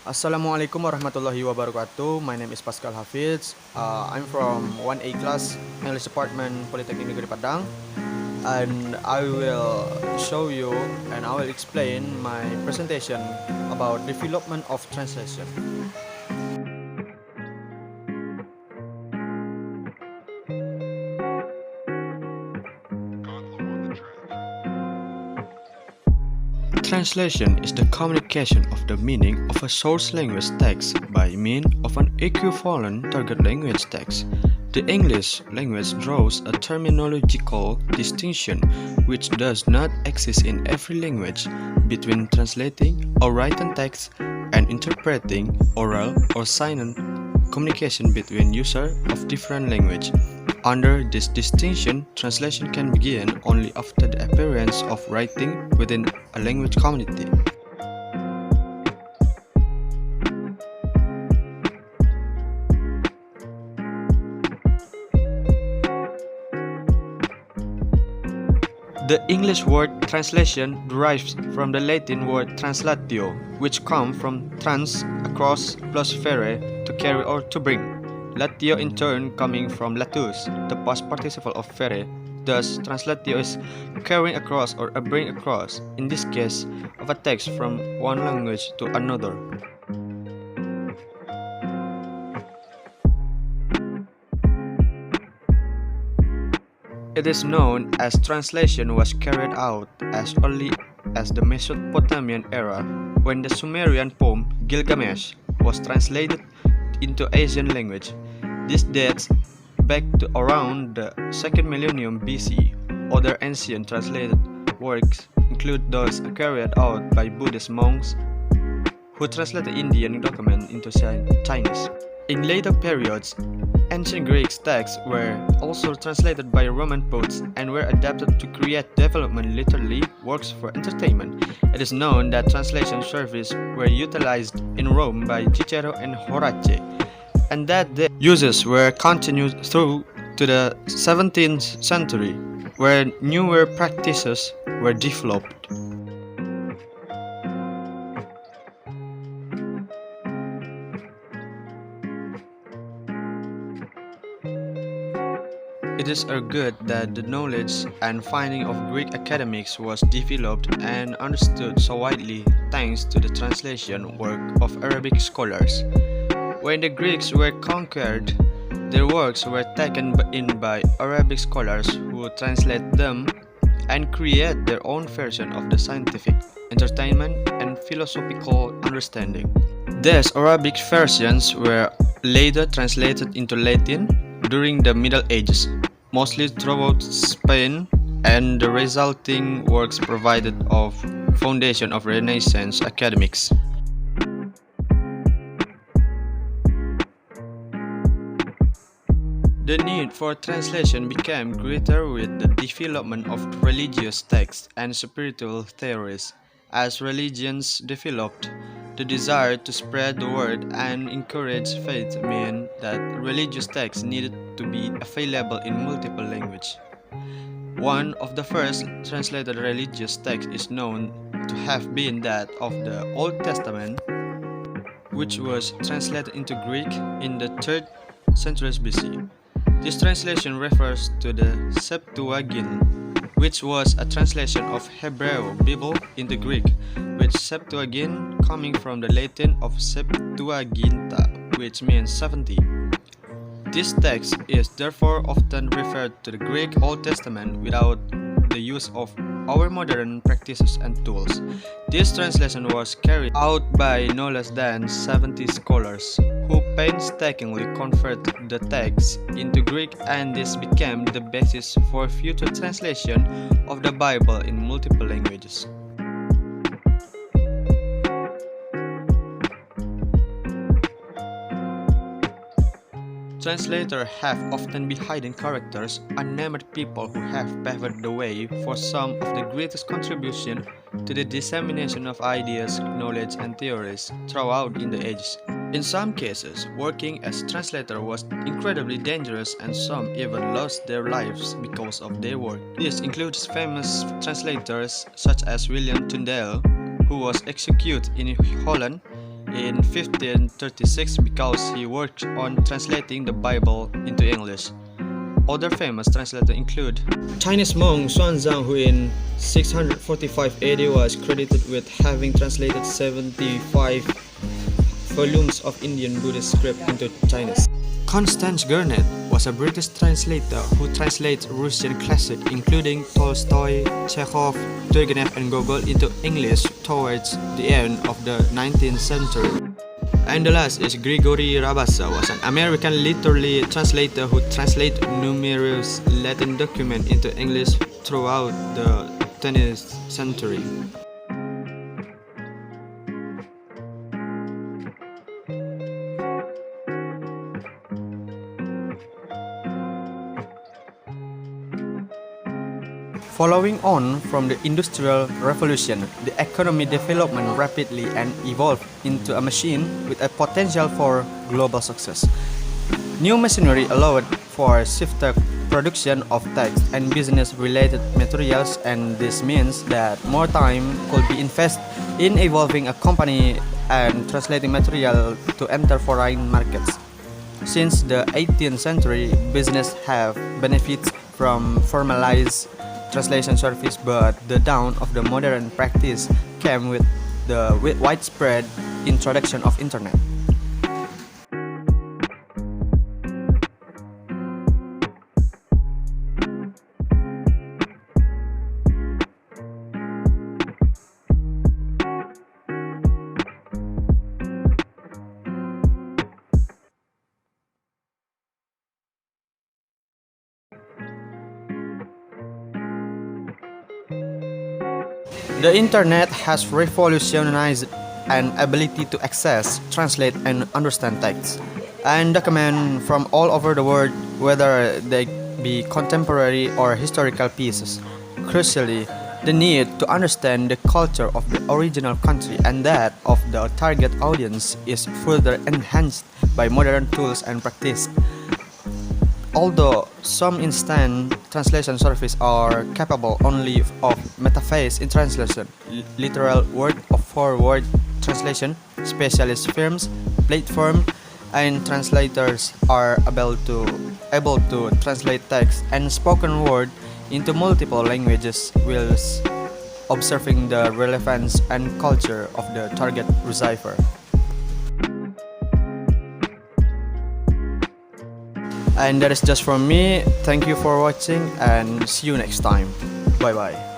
Assalamualaikum warahmatullahi wabarakatuh. My name is Pascal Hafidz. I'm from 1A class, English Department, Polytechnic Negeri Padang, and I will show you and I will explain my presentation about development of translation. Translation is the communication of the meaning of a source language text by means of an equivalent target language text. The English language draws a terminological distinction which does not exist in every language between translating or written text and interpreting oral or silent communication between users of different language. Under this distinction, translation can begin only after the appearance of writing within a language community. The English word translation derives from the Latin word translatio, which comes from trans, across, plus fere, to carry or to bring. Latio in turn coming from latus, the past participle of fere. Thus, translatio is carrying across or a bring across, in this case, of a text from one language to another. It is known as translation was carried out as early as the Mesopotamian era, when the Sumerian poem Gilgamesh was translated into Asian language. This dates back to around the 2nd millennium BC. Other ancient translated works include those carried out by Buddhist monks who translated Indian documents into Chinese. In later periods, ancient Greek texts were also translated by Roman poets and were adapted to create development literary works for entertainment. It is known that translation services were utilized in Rome by Cicero and Horace, and that their uses were continued through to the 17th century, where newer practices were developed. It is argued that the knowledge and finding of Greek academics was developed and understood so widely thanks to the translation work of Arabic scholars. When the Greeks were conquered, their works were taken in by Arabic scholars who translate them and create their own version of the scientific, entertainment, and philosophical understanding. These Arabic versions were later translated into Latin during the Middle Ages, mostly throughout Spain, and the resulting works provided a foundation of Renaissance academics. The need for translation became greater with the development of religious texts and spiritual theories. As religions developed, the desire to spread the word and encourage faith meant that religious texts needed to be available in multiple languages. One of the first translated religious texts is known to have been that of the Old Testament, which was translated into Greek in the 3rd century BC. This translation refers to the Septuagint, which was a translation of Hebrew Bible into Greek, with Septuagint coming from the Latin of Septuaginta, which means 70. This text is therefore often referred to the Greek Old Testament without the use of our modern practices and tools. This translation was carried out by no less than 70 scholars, who painstakingly converted the text into Greek, and this became the basis for future translation of the Bible in multiple languages. Translators have often been hidden characters, unnamed people who have paved the way for some of the greatest contributions to the dissemination of ideas, knowledge, and theories throughout in the ages. In some cases, working as translator was incredibly dangerous, and some even lost their lives because of their work. This includes famous translators such as William Tyndale, who was executed in Holland, in 1536 because he worked on translating the Bible into English. Other famous translators include Chinese monk Xuanzang, who in 645 AD was credited with having translated 75 volumes of Indian Buddhist script into Chinese. Constance Garnett was a British translator who translates Russian classics including Tolstoy, Chekhov, Turgenev and Gogol into English towards the end of the 19th century. And the last is Grigory Rabassa, was an American literary translator who translated numerous Latin documents into English throughout the 20th century. Following on from the Industrial Revolution, the economy developed rapidly and evolved into a machine with a potential for global success. New machinery allowed for swifter production of text and business-related materials, and this means that more time could be invested in evolving a company and translating material to enter foreign markets. Since the 18th century, business have benefited from formalized translation service, but the dawn of the modern practice came with the widespread introduction of internet. The internet has revolutionized an ability to access, translate, and understand texts and documents from all over the world, whether they be contemporary or historical pieces. Crucially, the need to understand the culture of the original country and that of the target audience is further enhanced by modern tools and practice. Although some instant translation services are capable only of metaphase in translation, literal word-for-word translation, specialist firms, platforms, and translators are able to translate text and spoken word into multiple languages whilst observing the relevance and culture of the target receiver. And that is just from me. Thank you for watching and see you next time. Bye bye.